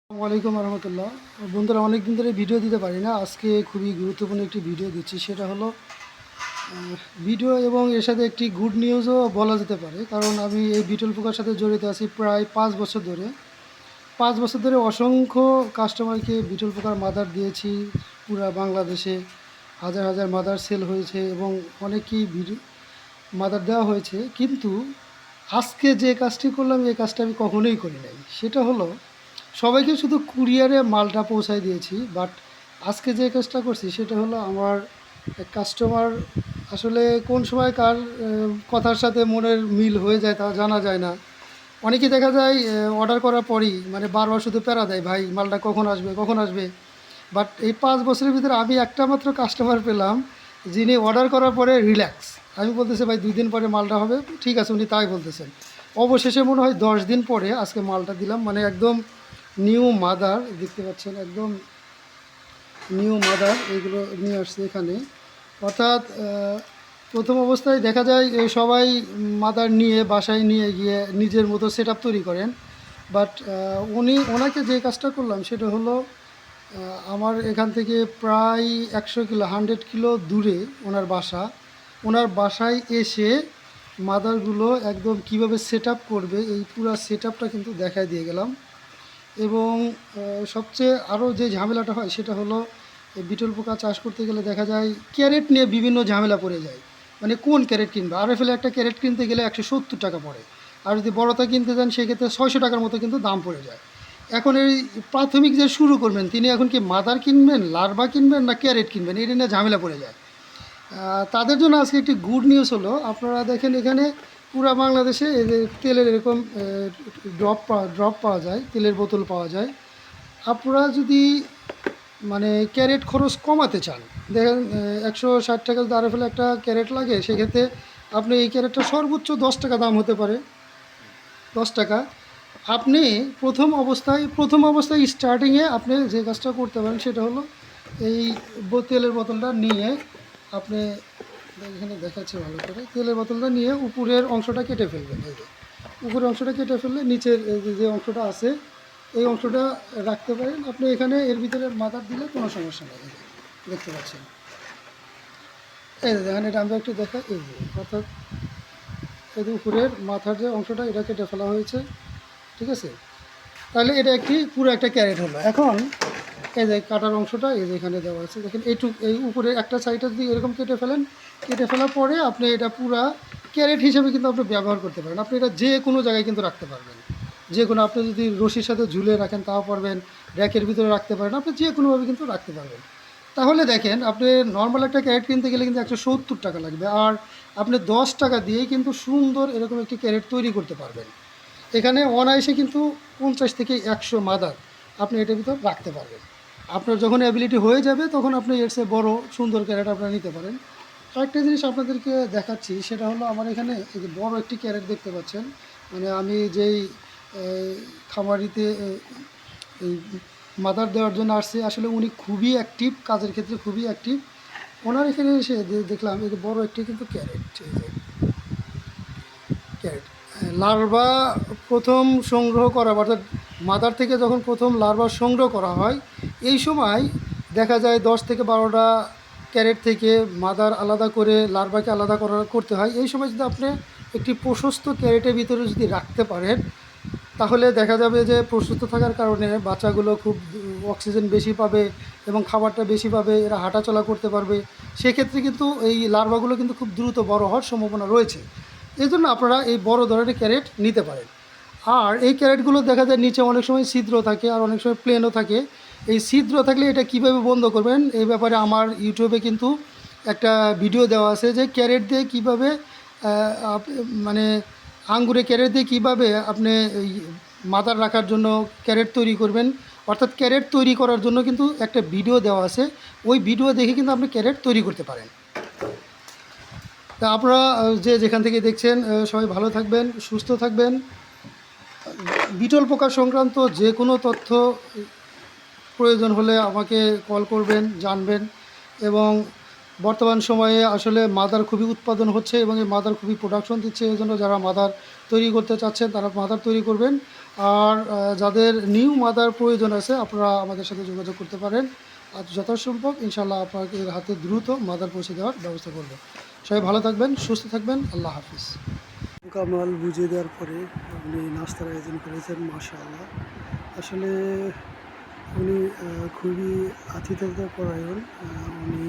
আসসালামু আলাইকুম রহমতুল্লাহ। বন্ধুরা, অনেক দিন ধরে ভিডিও দিতে পারি না। আজকে খুবই গুরুত্বপূর্ণ একটি ভিডিও দিচ্ছি। সেটা হলো ভিডিও এবং এর সাথে একটি গুড নিউজও বলা যেতে পারে। কারণ আমি এই বিটল পোকার সাথে জড়িত আছি প্রায় 5 বছর ধরে। 5 বছর ধরে অসংখ্য কাস্টমারকে বিটল পোকার মাদার দিয়েছি। পুরা বাংলাদেশে হাজার হাজার মাদার সেল হয়েছে এবং অনেকেই মাদার দেওয়া হয়েছে। কিন্তু আজকে যে কাজটি করলাম, এই কাজটা আমি কখনোই করি নাই। সেটা হলো সবাইকে শুধু কুরিয়ারে মালটা পৌঁছায় দিয়েছি। বাট আজকে যে কাজটা করছি সেটা হলো আমার কাস্টমার আসলে কোন সময় কার কথার সাথে মনের মিল হয়ে যায় তা জানা যায় না। অনেকে দেখা যায় অর্ডার করার পরই মানে বারবার শুধু প্যারা দেয়, ভাই মালটা কখন আসবে কখন আসবে। বাট এই 5 বছরের ভিতরে আমি একটা মাত্র কাস্টমার পেলাম যিনি অর্ডার করার পরে রিল্যাক্স। আমি বলতেছি ভাই 2 দিন পরে মালটা হবে, ঠিক আছে, উনি তাই বলতেছেন। অবশেষে মনে হয় 10 দিন পরে আজকে মালটা দিলাম। মানে একদম নিউ মাদার দেখতে পাচ্ছেন, একদম নিউ মাদার এইগুলো নিয়ে আসছে এখানে। অর্থাৎ প্রথম অবস্থায় দেখা যায় সবাই মাদার নিয়ে বাসায় নিয়ে গিয়ে নিজের মতো সেট আপ তৈরি করেন। বাট ওনাকে যে কাজটা করলাম সেটা হলো আমার এখান থেকে প্রায় 100 কিলো 100 কিলো দূরে ওনার বাসা। ওনার বাসায় এসে মাদারগুলো একদম কিভাবে সেট আপ করবে এই পুরো সেট আপটা কিন্তু দেখায় দিয়ে গেলাম। এবং সবচেয়ে আরও যে ঝামেলাটা হয় সেটা হলো বিটল পোকা চাষ করতে গেলে দেখা যায় ক্যারেট নিয়ে বিভিন্ন ঝামেলা পড়ে যায়। মানে কোন ক্যারেট কিনবে, আরএফএল একটা ক্যারেট কিনতে গেলে 170 টাকা পড়ে। আর যদি বড়টা কিনতে যান সেক্ষেত্রে 600 টাকার মতো কিন্তু দাম পড়ে যায়। এখন এই প্রাথমিক যে শুরু করবেন তিনি এখন কি মাদার কিনবেন, লার্ভা কিনবেন না ক্যারেট কিনবেন, এটা নিয়ে ঝামেলা পড়ে যায়। তাদের জন্য আজকে একটি গুড নিউজ হলো, আপনারা দেখেন এখানে পুরা বাংলাদেশে এই যে তেলের এরকম ড্রপ পাওয়া যায়, তেলের বোতল পাওয়া যায়। আপনারা যদি মানে ক্যারেট খরচ কমাতে চান, দেখেন 160 টাকা যদি আরএফএল একটা ক্যারেট লাগে, সেক্ষেত্রে আপনি এই ক্যারেটটা সর্বোচ্চ 10 টাকা দাম হতে পারে, 10 টাকা। আপনি প্রথম অবস্থায় স্টার্টিংয়ে আপনি যে কাজটা করতে পারেন সেটা হলো এই তেলের বোতলটা নিয়ে আপনি এখানে দেখাচ্ছে ভালো করে, তেলের বোতলটা নিয়ে উপরের অংশটা কেটে ফেলবেন। এই যে উপরের অংশটা কেটে ফেললে নিচের যে অংশটা আছে এই অংশটা রাখতে পারেন আপনি। এখানে এর ভিতরে মাদার দিলে কোনো সমস্যা নেই। এই যে দেখতে পাচ্ছেন, এই যে দেখেন, এটা আমরা একটু দেখাই। এই যে অর্থাৎ এই যে উপরের মাথার যে অংশটা এটা কেটে ফেলা হয়েছে, ঠিক আছে। তাহলে এটা পুরো একটা ক্যারেট হলো। এখন এই যে কাটার অংশটা এই যে এখানে দেওয়া আছে, দেখেন এই উপরে একটা সাইডটা যদি এরকম কেটে ফেলেন, কেটে ফেলার পরে আপনি এটা পুরা ক্যারেট হিসেবে কিন্তু আপনি ব্যবহার করতে পারেন। আপনি এটা যে কোনো জায়গায় কিন্তু রাখতে পারবেন, যে কোনো, আপনি যদি রশির সাথে ঝুলে রাখেন তাও পারবেন, র্যাকের ভিতরে রাখতে পারেন, আপনি যে কোনোভাবে কিন্তু রাখতে পারবেন। তাহলে দেখেন, আপনি নর্মাল একটা ক্যারেট কিনতে গেলে কিন্তু 170 টাকা লাগবে, আর আপনি 10 টাকা দিয়েই কিন্তু সুন্দর এরকম একটি ক্যারেট তৈরি করতে পারবেন। এখানে অনায়াসে কিন্তু 50 থেকে 100 মাদার আপনি এটার ভিতর রাখতে পারবেন। আপনার যখন অ্যাবিলিটি হয়ে যাবে তখন আপনি এর চেয়ে বড়ো সুন্দর ক্যারেট আপনারা নিতে পারেন। আরেকটা জিনিস আপনাদেরকে দেখাচ্ছি, সেটা হলো আমার এখানে এই যে বড় একটি ক্যারেট দেখতে পাচ্ছেন। মানে আমি যেই খামারিতে এই মাদার দেওয়ার জন্য আসছি, আসলে উনি খুবই অ্যাক্টিভ, কাজের ক্ষেত্রে খুবই অ্যাক্টিভ। ওনার এখানে এসে দেখলাম এই যে বড় একটি কিন্তু ক্যারেট, এই যে ক্যারেট লার্ভা প্রথম সংগ্রহ করা, অর্থাৎ মাদার থেকে যখন প্রথম লার্ভা সংগ্রহ করা হয়, এই সময় দেখা যায় 10 থেকে 12টা ক্যারেট থেকে মাদার আলাদা করে লার্ভাকে আলাদা করতে হয়। এই সময় যদি আপনি একটি প্রশস্ত ক্যারেটের ভিতরে যদি রাখতে পারেন, তাহলে দেখা যাবে যে প্রশস্ত থাকার কারণে বাচ্চাগুলো খুব অক্সিজেন বেশি পাবে এবং খাবারটা বেশি পাবে, এরা হাঁটাচলা করতে পারবে। সেক্ষেত্রে কিন্তু এই লার্ভাগুলো কিন্তু খুব দ্রুত বড় হওয়ার সম্ভাবনা রয়েছে। এই জন্য আপনারা এই বড় ধরনের ক্যারেট নিতে পারেন। আর এই ক্যারেটগুলো দেখা যায় নিচে অনেক সময় ছিদ্র থাকে আর অনেক সময় প্লেনও থাকে। এই ছিদ্র থাকলে এটা কিভাবে বন্ধ করবেন এই ব্যাপারে আমার ইউটিউবে কিন্তু একটা ভিডিও দেওয়া আছে, যে ক্যারেট দিয়ে কীভাবে মানে আঙ্গুরে ক্যারেট দিয়ে কীভাবে আপনি এই মাদার রাখার জন্য ক্যারেট তৈরি করবেন। অর্থাৎ ক্যারেট তৈরি করার জন্য কিন্তু একটা ভিডিও দেওয়া আছে, ওই ভিডিও দেখে কিন্তু আপনি ক্যারেট তৈরি করতে পারেন। তা আপনারা যে যেখান থেকে দেখছেন সবাই ভালো থাকবেন, সুস্থ থাকবেন। বিটল পোকা সংক্রান্ত যে কোনো তথ্য প্রয়োজন হলে আমাকে কল করবেন, জানবেন। এবং বর্তমান সময়ে আসলে মাদার খুবই উৎপাদন হচ্ছে এবং এই মাদার খুবই প্রোডাকশন দিচ্ছে। এই জন্য যারা মাদার তৈরি করতে চাচ্ছেন তারা মাদার তৈরি করবেন। আর যাদের নিউ মাদার প্রয়োজন আছে আপনারা আমাদের সাথে যোগাযোগ করতে পারেন। আর যথাসম্ভব ইনশাআল্লাহ আপনাদের হাতে দ্রুত মাদার পৌঁছে দেওয়ার ব্যবস্থা করব। সবাই ভালো থাকবেন, সুস্থ থাকবেন। আল্লাহ হাফিজ। কামাল বুঝিয়ে দেওয়ার পরে আপনি নাস্তার আয়োজন করেছেন, মাশাআল্লাহ। আসলে উনি খুবই আতিথেয়তা পরায়ণ। উনি